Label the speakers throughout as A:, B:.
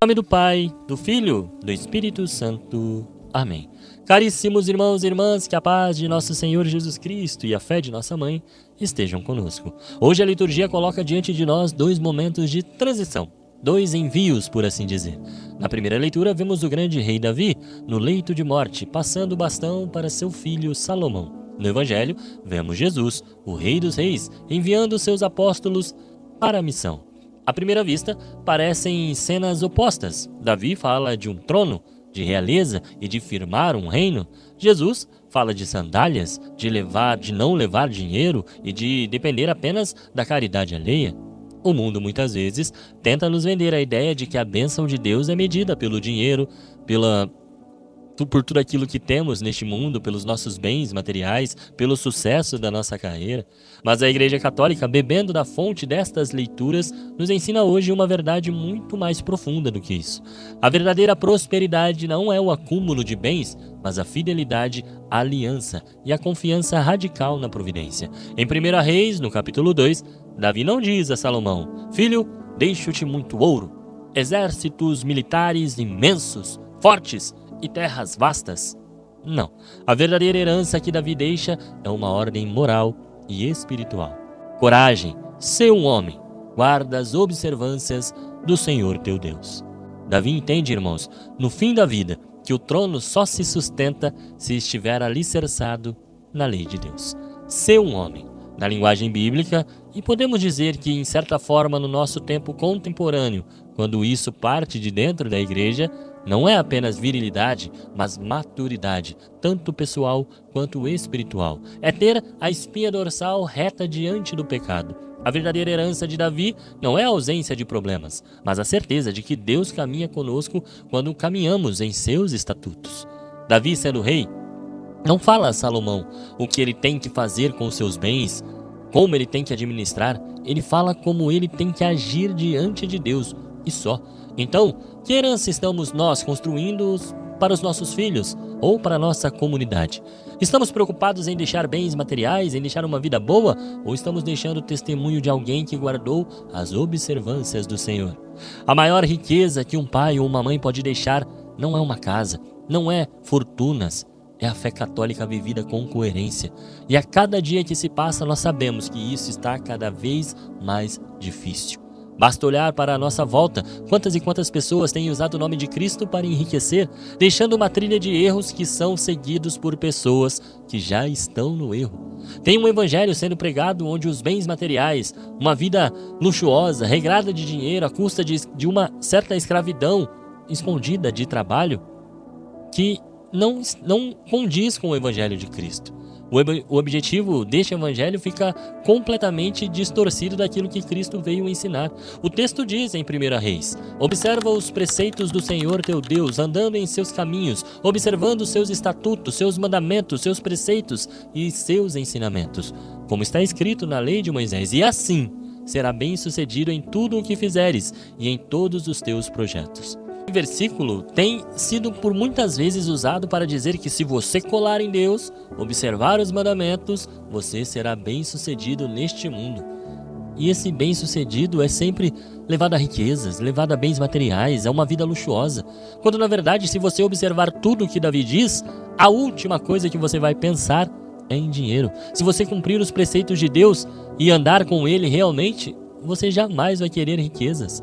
A: Em nome do Pai, do Filho, do Espírito Santo. Amém. Caríssimos irmãos e irmãs, que a paz de nosso Senhor Jesus Cristo e a fé de nossa Mãe estejam conosco. Hoje a liturgia coloca diante de nós dois momentos de transição, dois envios, por assim dizer. Na primeira leitura, vemos o grande rei Davi no leito de morte, passando o bastão para seu filho Salomão. No Evangelho, vemos Jesus, o Rei dos Reis, enviando seus apóstolos para a missão. À primeira vista, parecem cenas opostas. Davi fala de um trono, de realeza e de firmar um reino. Jesus fala de sandálias, de não levar dinheiro e de depender apenas da caridade alheia. O mundo muitas vezes tenta nos vender a ideia de que a bênção de Deus é medida pelo dinheiro, por tudo aquilo que temos neste mundo, pelos nossos bens materiais, pelo sucesso da nossa carreira. Mas a Igreja Católica, bebendo da fonte destas leituras, nos ensina hoje uma verdade muito mais profunda do que isso. A verdadeira prosperidade não é o acúmulo de bens, mas a fidelidade à aliança e a confiança radical na providência. Em 1 Reis, no capítulo 2, Davi não diz a Salomão: "Filho, deixo-te muito ouro, exércitos militares imensos, fortes, e terras vastas." Não. A verdadeira herança que Davi deixa é uma ordem moral e espiritual. Coragem, sê um homem, guarda as observâncias do Senhor teu Deus. Davi entende, irmãos, no fim da vida, que o trono só se sustenta se estiver alicerçado na lei de Deus. Sê um homem. Na linguagem bíblica, e podemos dizer que, em certa forma, no nosso tempo contemporâneo, quando isso parte de dentro da igreja, não é apenas virilidade, mas maturidade, tanto pessoal quanto espiritual. É ter a espinha dorsal reta diante do pecado. A verdadeira herança de Davi não é a ausência de problemas, mas a certeza de que Deus caminha conosco quando caminhamos em seus estatutos. Davi, sendo rei, não fala a Salomão o que ele tem que fazer com os seus bens, como ele tem que administrar. Ele fala como ele tem que agir diante de Deus, e só. Então, que herança estamos nós construindo para os nossos filhos ou para a nossa comunidade? Estamos preocupados em deixar bens materiais, em deixar uma vida boa, ou estamos deixando o testemunho de alguém que guardou as observâncias do Senhor? A maior riqueza que um pai ou uma mãe pode deixar não é uma casa, não é fortunas, é a fé católica vivida com coerência. E a cada dia que se passa, nós sabemos que isso está cada vez mais difícil. Basta olhar para a nossa volta, quantas e quantas pessoas têm usado o nome de Cristo para enriquecer, deixando uma trilha de erros que são seguidos por pessoas que já estão no erro. Tem um evangelho sendo pregado onde os bens materiais, uma vida luxuosa, regrada de dinheiro, à custa de uma certa escravidão escondida de trabalho, que não condiz com o evangelho de Cristo. O objetivo deste evangelho fica completamente distorcido daquilo que Cristo veio ensinar. O texto diz em 1 Reis: "Observa os preceitos do Senhor teu Deus, andando em seus caminhos, observando seus estatutos, seus mandamentos, seus preceitos e seus ensinamentos, como está escrito na lei de Moisés, e assim será bem-sucedido em tudo o que fizeres e em todos os teus projetos." O versículo tem sido por muitas vezes usado para dizer que se você colar em Deus, observar os mandamentos, você será bem-sucedido neste mundo. E esse bem-sucedido é sempre levado a riquezas, levado a bens materiais, a uma vida luxuosa. Quando na verdade, se você observar tudo o que Davi diz, a última coisa que você vai pensar é em dinheiro. Se você cumprir os preceitos de Deus e andar com Ele realmente, você jamais vai querer riquezas.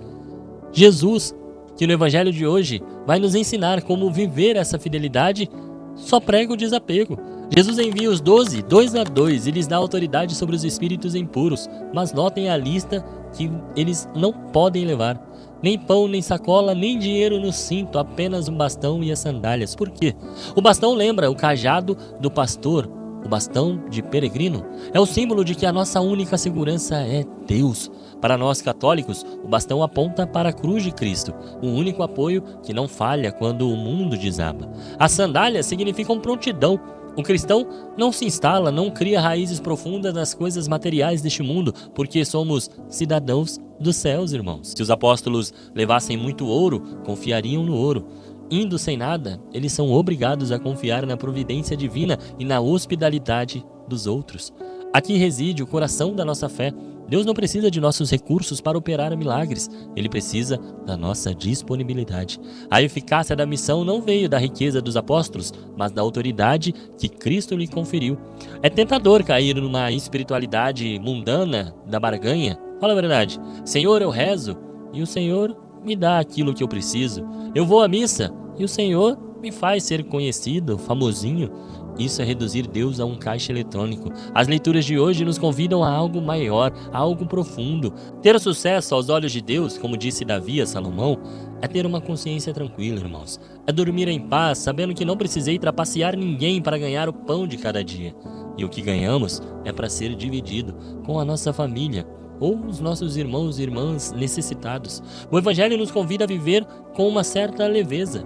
A: Jesus, que no evangelho de hoje vai nos ensinar como viver essa fidelidade, só prega o desapego. Jesus envia os 12, 2 a 2, e lhes dá autoridade sobre os espíritos impuros, mas notem a lista que eles não podem levar: nem pão, nem sacola, nem dinheiro no cinto, apenas um bastão e as sandálias. Por quê? O bastão lembra o cajado do pastor, o bastão de peregrino. É o símbolo de que a nossa única segurança é Deus. Para nós católicos, o bastão aponta para a cruz de Cristo, o único apoio que não falha quando o mundo desaba. As sandálias significam prontidão. O cristão não se instala, não cria raízes profundas nas coisas materiais deste mundo, porque somos cidadãos dos céus, irmãos. Se os apóstolos levassem muito ouro, confiariam no ouro. Indo sem nada, eles são obrigados a confiar na providência divina e na hospitalidade dos outros. Aqui reside o coração da nossa fé. Deus não precisa de nossos recursos para operar milagres, Ele precisa da nossa disponibilidade. A eficácia da missão não veio da riqueza dos apóstolos, mas da autoridade que Cristo lhe conferiu. É tentador cair numa espiritualidade mundana da barganha. Fala a verdade. Senhor, eu rezo e o Senhor me dá aquilo que eu preciso. Eu vou à missa e o Senhor me faz ser conhecido, famosinho. Isso é reduzir Deus a um caixa eletrônico. As leituras de hoje nos convidam a algo maior, a algo profundo. Ter sucesso aos olhos de Deus, como disse Davi a Salomão, é ter uma consciência tranquila, irmãos. É dormir em paz, sabendo que não precisei trapacear ninguém para ganhar o pão de cada dia. E o que ganhamos é para ser dividido com a nossa família ou os nossos irmãos e irmãs necessitados. O Evangelho nos convida a viver com uma certa leveza.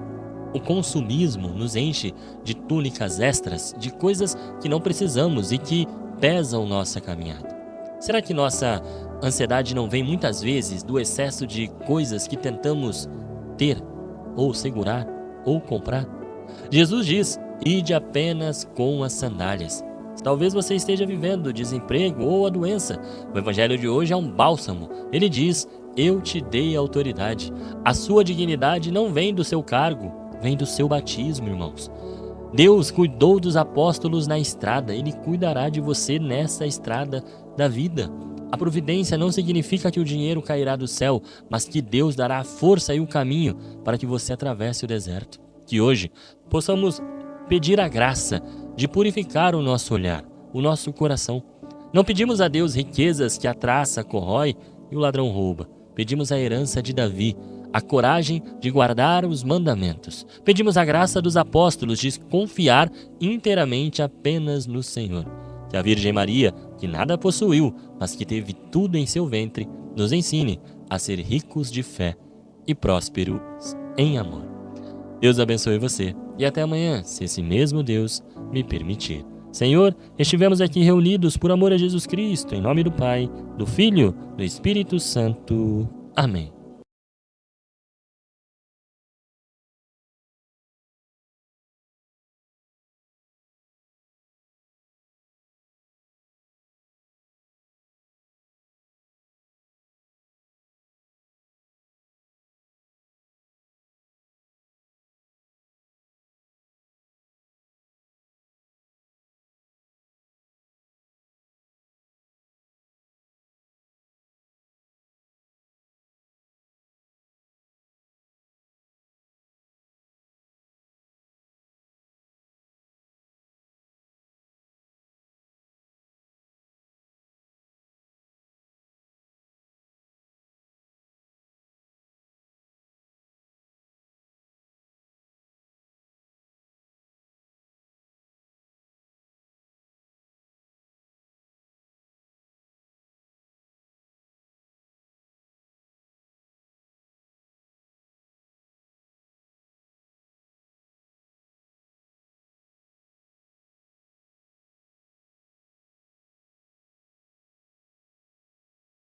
A: O consumismo nos enche de túnicas extras, de coisas que não precisamos e que pesam nossa caminhada. Será que nossa ansiedade não vem muitas vezes do excesso de coisas que tentamos ter, ou segurar, ou comprar? Jesus diz: ide apenas com as sandálias. Talvez você esteja vivendo o desemprego ou a doença. O Evangelho de hoje é um bálsamo. Ele diz: eu te dei autoridade. A sua dignidade não vem do seu cargo, vem do seu batismo, irmãos. Deus cuidou dos apóstolos na estrada, Ele cuidará de você nessa estrada da vida. A providência não significa que o dinheiro cairá do céu, mas que Deus dará a força e o caminho para que você atravesse o deserto. Que hoje possamos pedir a graça de purificar o nosso olhar, o nosso coração. Não pedimos a Deus riquezas que a traça corrói e o ladrão rouba. Pedimos a herança de Davi, a coragem de guardar os mandamentos. Pedimos a graça dos apóstolos de confiar inteiramente apenas no Senhor. Que a Virgem Maria, que nada possuiu, mas que teve tudo em seu ventre, nos ensine a ser ricos de fé e prósperos em amor. Deus abençoe você e até amanhã, se esse mesmo Deus me permitir. Senhor, estivemos aqui reunidos por amor a Jesus Cristo, em nome do Pai, do Filho, do Espírito Santo. Amém.